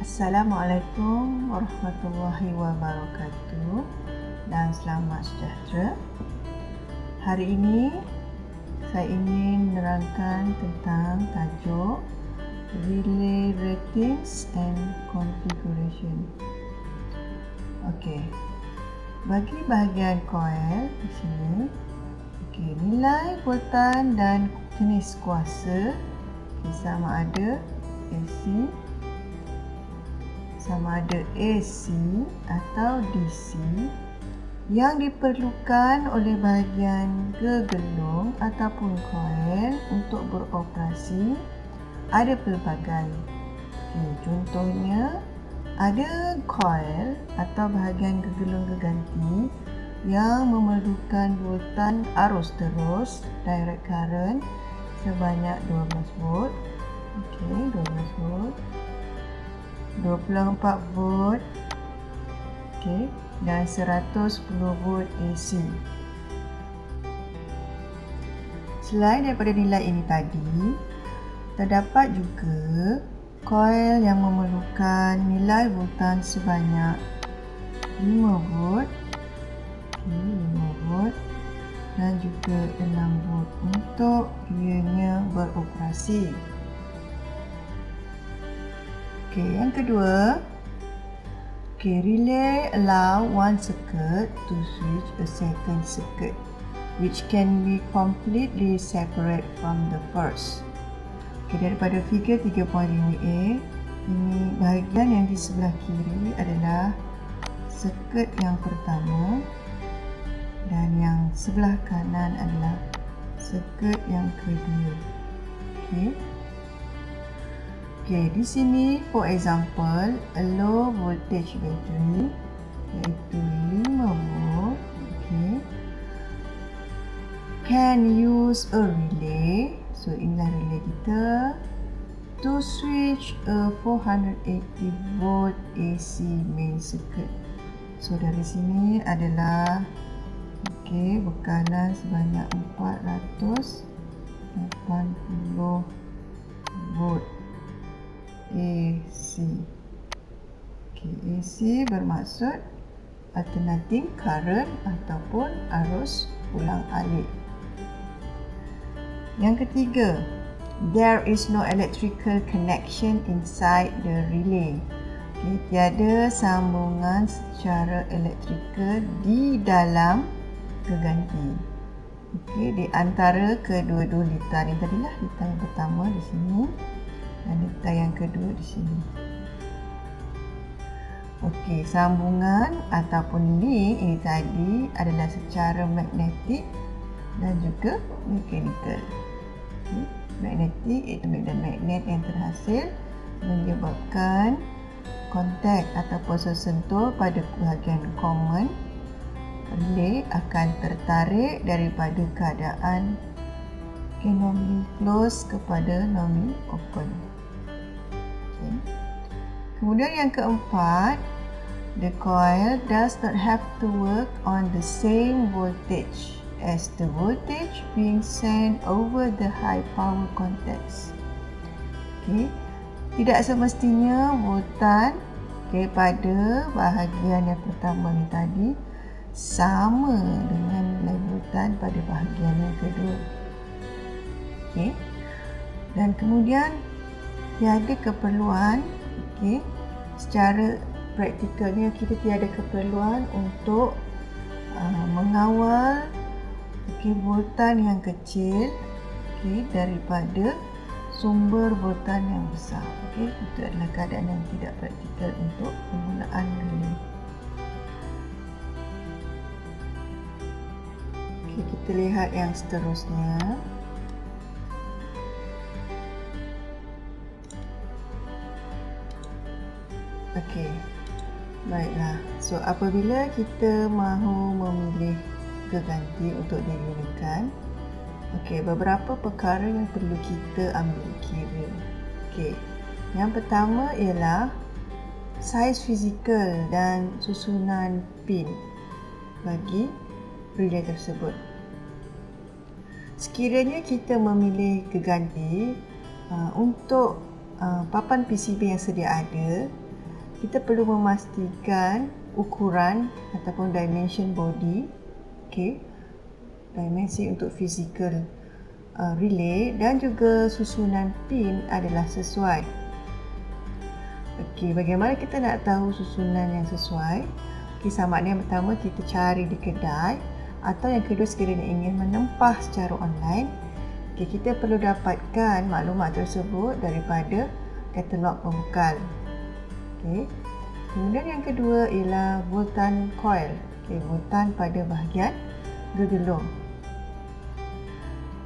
Assalamualaikum warahmatullahi wabarakatuh dan selamat sejahtera. Hari ini saya ingin menerangkan tentang tajuk Relay Ratings and Configuration. Okey. Bagi bahagian coil di sini, nilai voltan dan jenis kuasa sama ada AC atau DC yang diperlukan oleh bahagian gegelung ataupun coil untuk beroperasi ada pelbagai. Contohnya ada coil atau bahagian gegelung geganti yang memerlukan voltan arus terus direct current sebanyak 12 volt. 12 volt. 24 volt dan 110 volt AC. Selain daripada nilai ini tadi, terdapat juga coil yang memerlukan nilai voltan sebanyak 5 volt, 5 volt dan juga 6 volt untuk ianya beroperasi. Yang kedua, relay allow one circuit to switch a second circuit, which can be completely separate from the first. Daripada figure 3.5a, ini bahagian yang di sebelah kiri adalah circuit yang pertama dan yang sebelah kanan adalah circuit yang kedua. Di sini, for example, a low voltage battery iaitu 5 volt, can use a relay. So, inilah relay kita to switch a 480 volt AC main circuit. So, dari sini adalah bekalan sebanyak 480 volt AC. AC bermaksud alternating current ataupun arus ulang alik. Yang ketiga, there is no electrical connection inside the relay. Tiada sambungan secara elektrikal di dalam geganti. Di antara kedua-dua litar ini tadilah litar yang pertama di sini dan litar yang kedua di sini. Sambungan ataupun link ini tadi adalah secara magnetik dan juga mechanical. Magnetik iaitu magnet yang terhasil menyebabkan kontak ataupun sesentuh pada bahagian common relay akan tertarik daripada keadaan normally close kepada normally open. Kemudian yang keempat, the coil does not have to work on the same voltage as the voltage being sent over the high power contacts. Tidak semestinya voltan pada bahagian yang pertama ni tadi sama dengan nilai voltan pada bahagian yang kedua. Dan kemudian tiada keperluan, secara praktikalnya kita tiada keperluan untuk mengawal voltan yang kecil daripada sumber voltan yang besar. Itu adalah keadaan yang tidak praktikal untuk penggunaan relay. Kita lihat yang seterusnya. Baiklah. So, apabila kita mahu memilih geganti untuk digunakan, beberapa perkara yang perlu kita ambil kira. Yang pertama ialah saiz fizikal dan susunan pin bagi relay tersebut. Sekiranya kita memilih geganti untuk papan PCB yang sedia ada, kita perlu memastikan ukuran ataupun dimension body, okey, dimensi untuk fizikal relay dan juga susunan pin adalah sesuai. Okey, bagaimana kita nak tahu susunan yang sesuai? Okey, sama ada yang pertama kita cari di kedai, atau yang kedua sekiranya ingin menempah secara online, okey, kita perlu dapatkan maklumat tersebut daripada katalog pembekal. Okey. Kemudian yang kedua ialah voltan coil. Okey, voltan pada bahagian gergelung.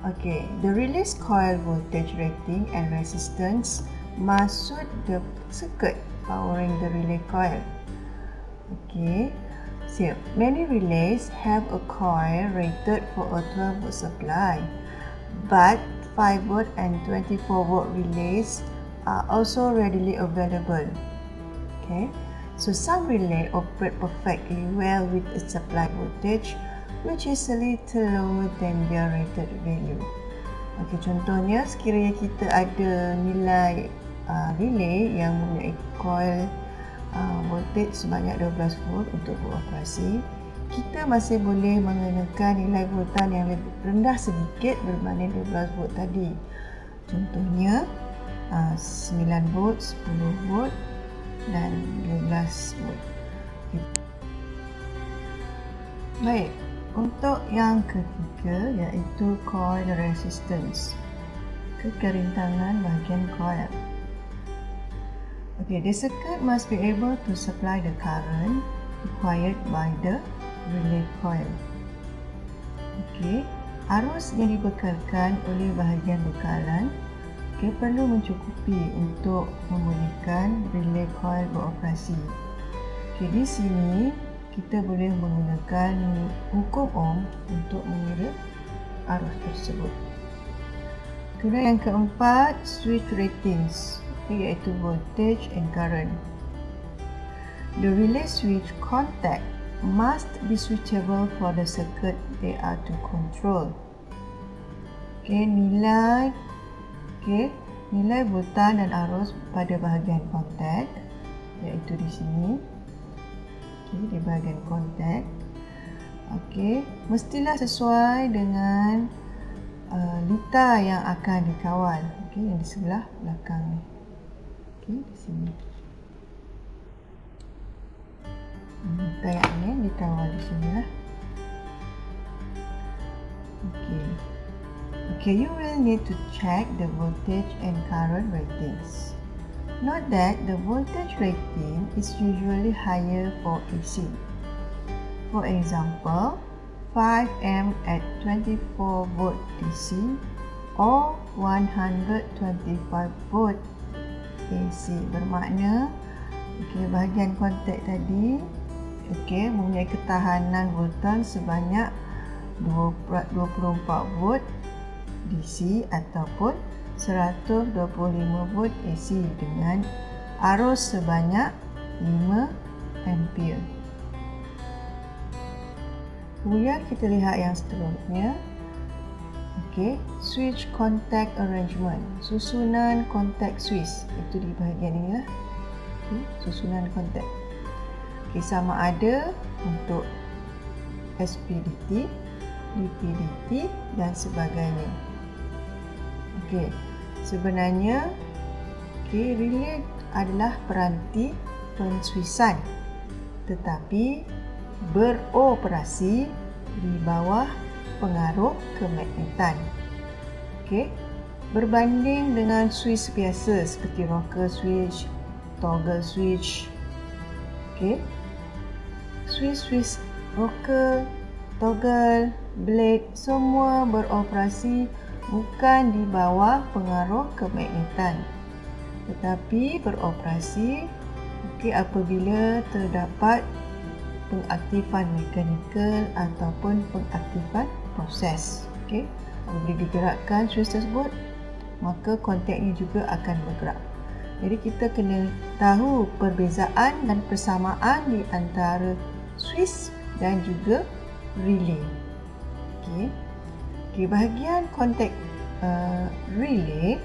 Okey, the release coil voltage rating and resistance maksud the circuit powering the relay coil. Okey. So, many relays have a coil rated for a 12 volt supply, but 5 volt and 24 volt relays are also readily available. Okay, so some relay operate perfectly well with a supply voltage which is a little lower than their rated value. Okay, contohnya sekiranya kita ada nilai relay yang mempunyai coil voltage sebanyak 12 volt untuk beroperasi, kita masih boleh mengenakan nilai voltan yang lebih rendah sedikit berbanding 12 volt tadi. Contohnya 9 volt, 10 volt dan 12 volt. Baik, untuk yang ketiga iaitu coil resistance, kekerintangan bahagian coil. Okay, the circuit must be able to supply the current required by the relay coil. Okay, arus yang dibekalkan oleh bahagian bekalan perlu mencukupi untuk membolehkan relay coil beroperasi. Di sini kita boleh menggunakan hukum Ohm untuk mengira arus tersebut. Kemudian yang keempat, switch ratings, iaitu voltage and current. The relay switch contact must be switchable for the circuit they are to control. Nilai voltan dan arus pada bahagian kontak, iaitu di sini, di bahagian kontak, mestilah sesuai dengan litar yang akan dikawal, yang di sebelah belakang ni, di sini. Litar yang ini dikawal di sini lah. You will need to check the voltage and current ratings. Note that the voltage rating is usually higher for AC. For example, 5 A at 24 volt DC or 125 volt AC. Bermakna bahagian kontak tadi mempunyai ketahanan voltan sebanyak 24 volt DC ataupun 125 volt AC dengan arus sebanyak 5 ampere. Kemudian kita lihat yang seterusnya. Switch contact arrangement, susunan kontak switch, itu di bahagian ini lah. Susunan kontak. Sama ada untuk SPDT, DPDT dan sebagainya. Sebenarnya relay adalah peranti penswisan, tetapi beroperasi di bawah pengaruh kemagnetan. Berbanding dengan switch biasa seperti rocker switch, toggle switch. Switch rocker, toggle, blade semua beroperasi bukan di bawah pengaruh kemagnetan, tetapi beroperasi apabila terdapat pengaktifan mekanikal ataupun pengaktifan proses. Apabila digerakkan switch tersebut, maka kontaknya juga akan bergerak. Jadi kita kena tahu perbezaan dan persamaan di antara switch dan juga relay. Bahagian kontak relay,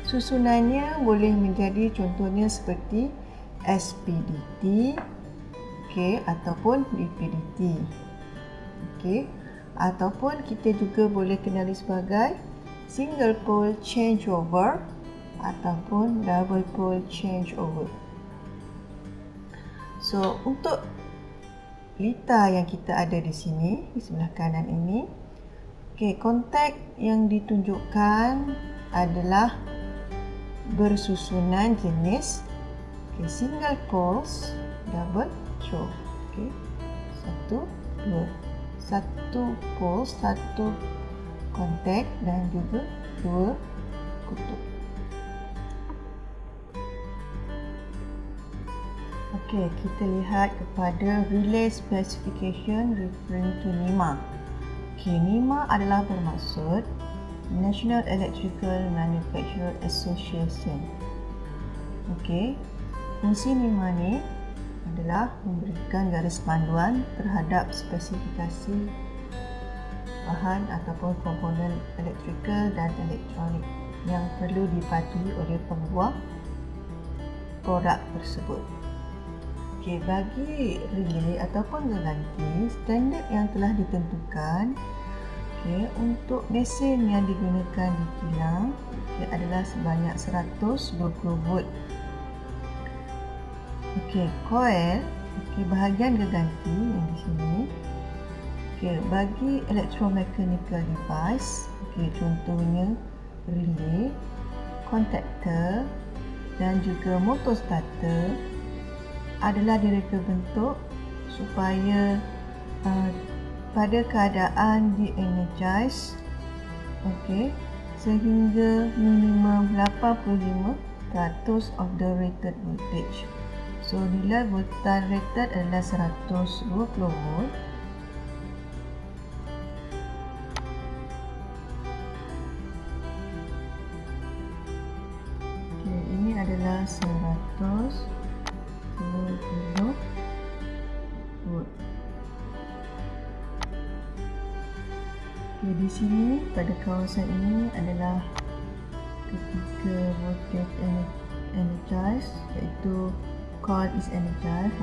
susunannya boleh menjadi contohnya seperti SPDT, okey, ataupun DPDT. Okey, ataupun kita juga boleh kenali sebagai single pole changeover ataupun double pole changeover. So, untuk litar yang kita ada di sini, di sebelah kanan ini, okey, kontak yang ditunjukkan adalah bersusunan jenis single poles, double throw. Okey, satu pole, satu kontak dan juga dua kutub. Okey, kita lihat kepada relay specification referring to NEMA. Okey, NEMA adalah bermaksud National Electrical Manufacturer Association. Okey, fungsi NEMA ni adalah memberikan garis panduan terhadap spesifikasi bahan ataupun komponen elektrikal dan elektronik yang perlu dipatuhi oleh pembuat produk tersebut. Okey, bagi relay ataupun geganti, standard yang telah ditentukan untuk mesin yang digunakan di kilang adalah sebanyak 120 volt. Coil, bahagian geganti yang di sini. Bagi electromechanical device, contohnya relay, contactor dan juga motor starter adalah direka bentuk supaya pada keadaan di-energize sehingga minimum 85% of the rated voltage. So, nilai voltage rated adalah 120 volt. Ini adalah 120 volt. Di sini pada kawasan ini adalah ketika voltage energize, iaitu coil is energized,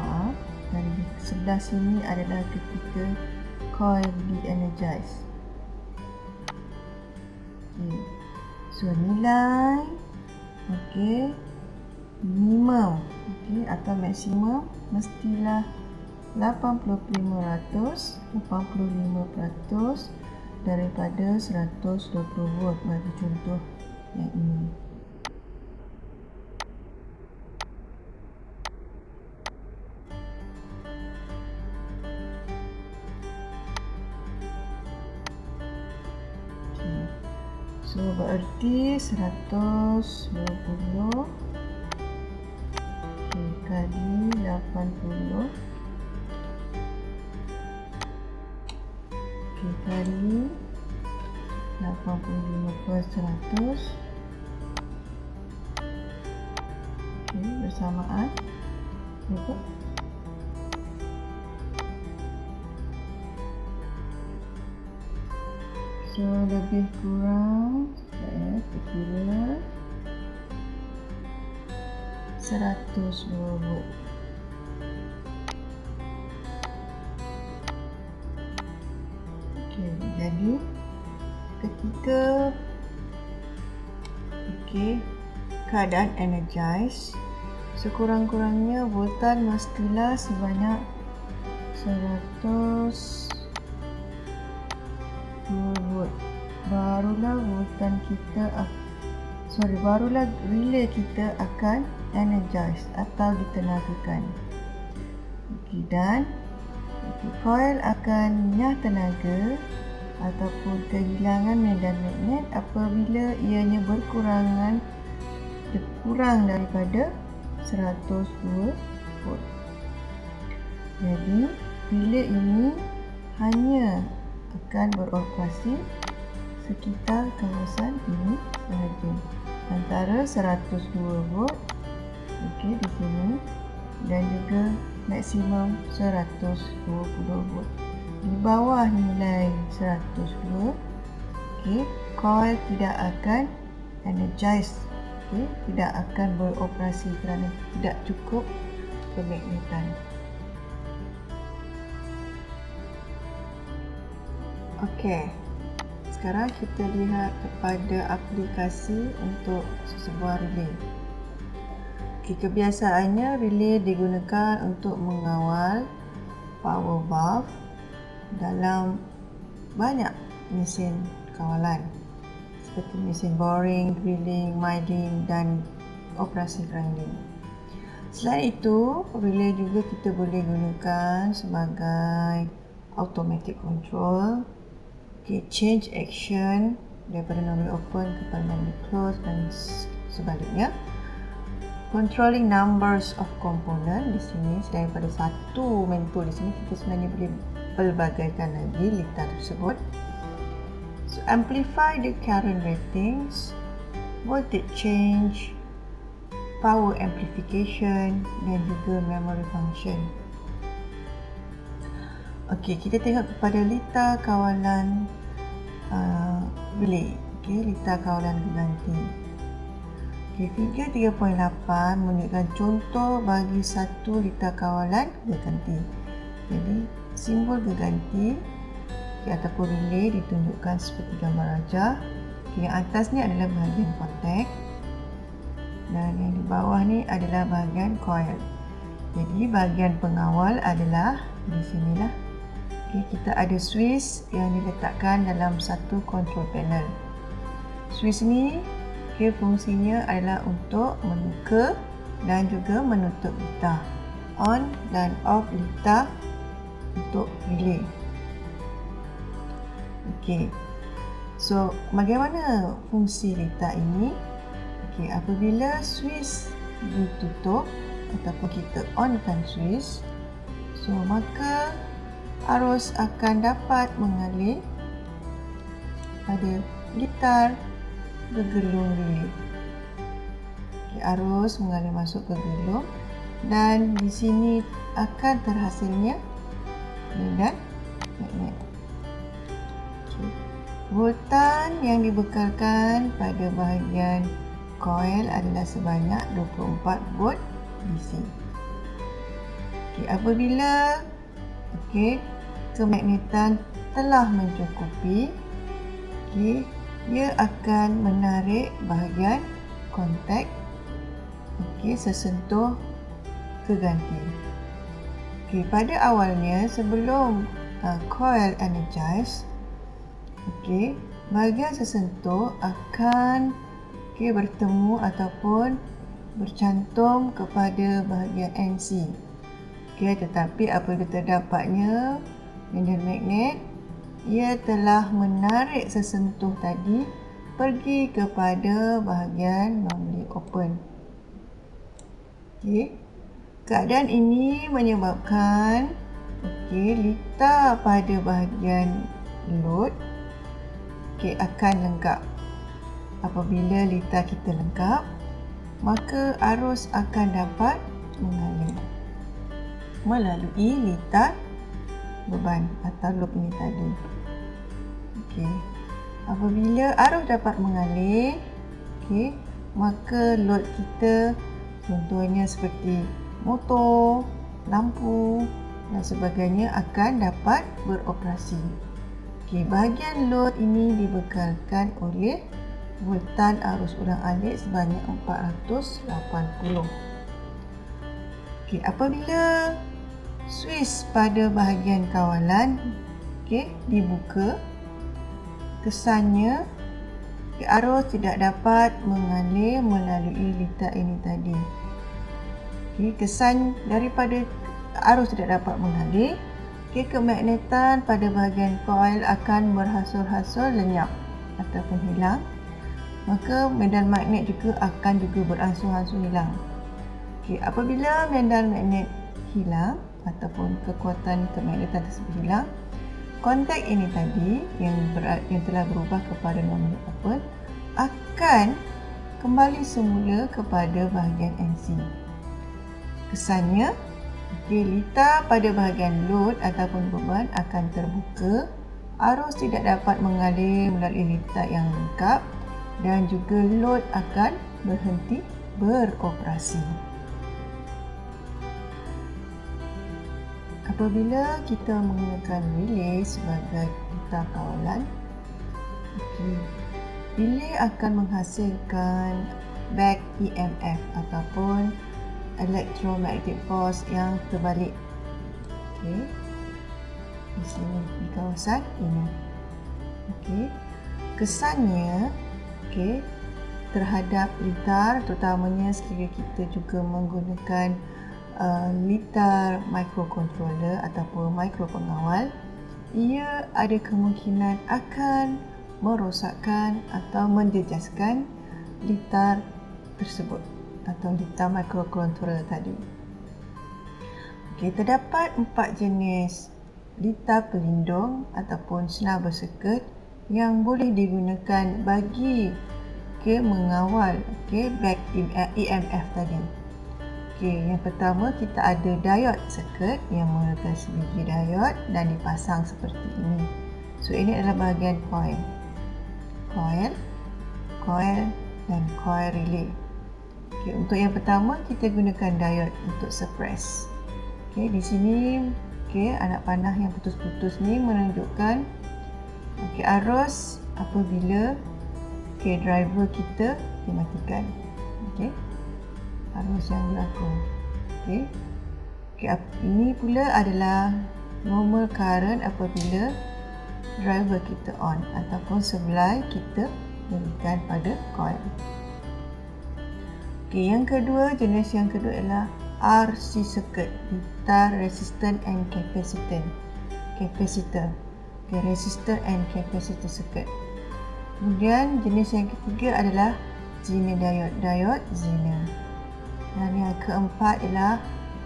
dan di sebelah sini adalah ketika coil de-energize. So, nilai minimum atau maksimum mestilah 85% daripada 120 volt bagi contoh yang ini. So, berarti 120 kali 80 kali 85/100 bersamaan berapa? So, lebih kurang saya kira 120 volt. Jadi ketika keadaan energize, sekurang-kurangnya voltage mestilah sebanyak 120 volt. Barulah relay kita akan energize atau ditenagakan. Dan coil akan nyah tenaga ataupun kehilangan medan magnet apabila ianya kurang daripada 120 volt. Jadi, relay ini hanya akan beroperasi sekitar kawasan ini sahaja, antara 120 volt di sini dan juga maksimum 120 volt. Di bawah nilai 120, coil tidak akan energize, tidak akan beroperasi kerana tidak cukup kemagnetan. Okey. Sekarang kita lihat kepada aplikasi untuk sebuah relay. Kebiasaannya relay digunakan untuk mengawal power valve dalam banyak mesin kawalan seperti mesin boring, drilling, mining dan operasi grinding. Selain itu, relay juga kita boleh gunakan sebagai automatic control, change action daripada normally open kepada normally close dan sebaliknya. Controlling numbers of component di sini, selain daripada satu main tool di sini, kita sebenarnya boleh pelbagaikan lagi litar tersebut. So, amplify the current ratings, voltage change, power amplification dan juga memory function. Okey, kita tengok kepada litar kawalan relay. Okey, litar kawalan berganti. Okey, figure 3.8 menunjukkan contoh bagi satu litar kawalan berganti. Jadi, simbol berganti ataupun relay ditunjukkan seperti gambar rajah. Yang atas ni adalah bahagian kontak dan yang di bawah ni adalah bahagian coil. Jadi, bahagian pengawal adalah di sinilah. Kita ada switch yang diletakkan dalam satu control panel. Switch ni fungsinya adalah untuk membuka dan juga menutup litar, on dan off litar untuk relay. Okey. So, bagaimana fungsi litar ini? Okey, apabila switch ditutup ataupun kita onkan switch, so maka arus akan dapat mengalir pada litar bergelung relay. Arus mengalir masuk ke gelung dan di sini akan terhasilnya medan magnet. Voltan yang dibekalkan pada bahagian coil adalah sebanyak 24 volt DC. Apabila kemagnetan telah mencukupi, dia akan menarik bahagian kontak sesentuh keganti. Pada awalnya sebelum coil energize, bahagian sesentuh akan bertemu ataupun bercantum kepada bahagian NC. Tetapi apabila terdapatnya medan magnet, ia telah menarik sesentuh tadi pergi kepada bahagian normally open. Keadaan ini menyebabkan litar pada bahagian load akan lengkap. Apabila litar kita lengkap, maka arus akan dapat mengalir melalui litar beban atau loop ini tadi. Apabila arus dapat mengalir, maka load kita contohnya seperti motor, lampu dan sebagainya akan dapat beroperasi. Bahagian load ini dibekalkan oleh voltan arus ulang-alik sebanyak 480. Apabila switch pada bahagian kawalan dibuka, kesannya arus tidak dapat mengalir melalui litar ini tadi. Kesan daripada arus tidak dapat mengalir, kemagnetan pada bahagian coil akan berhasul-hasul lenyap ataupun hilang. Maka medan magnet juga akan beransur-ansur hilang. Apabila medan magnet hilang ataupun kekuatan kemagnetan tersebut hilang, kontak ini tadi yang telah berubah kepada normally open akan kembali semula kepada bahagian NC. Kesannya, litar pada bahagian load ataupun beban akan terbuka, arus tidak dapat mengalir melalui litar yang lengkap dan juga load akan berhenti beroperasi. Apabila kita menggunakan relay sebagai litar kawalan, relay akan menghasilkan back EMF ataupun electromagnetic force yang terbalik. Di sini, di kawasan ini. Kesannya terhadap litar, terutamanya sekiranya kita juga menggunakan litar microcontroller ataupun micropengawal, ia ada kemungkinan akan merosakkan atau menjejaskan litar tersebut atau litar microcontroller tadi. Terdapat 4 jenis litar pelindung ataupun senar bersirkuit yang boleh digunakan bagi mengawal back EMF tadi. Yang pertama kita ada diode circuit yang menggunakan sebiji diode dan dipasang seperti ini. So ini adalah bahagian coil, dan coil relay. Untuk yang pertama kita gunakan diode untuk suppress. Di sini anak panah yang putus-putus ni menunjukkan arus apabila driver kita dimatikan. Arus yang berlaku. Ini pula adalah normal current apabila driver kita on ataupun supply kita berikan pada coil. Jenis yang kedua adalah RC circuit, litar resistor and capacitor. Resistor and capacitor circuit. Kemudian jenis yang ketiga adalah Zener diode Zener. Dan yang keempat adalah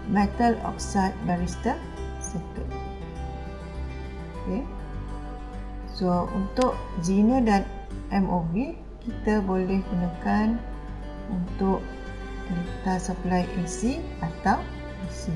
metal oxide barrister circuit. So untuk Zener dan MOV kita boleh gunakan untuk litar supply AC atau DC.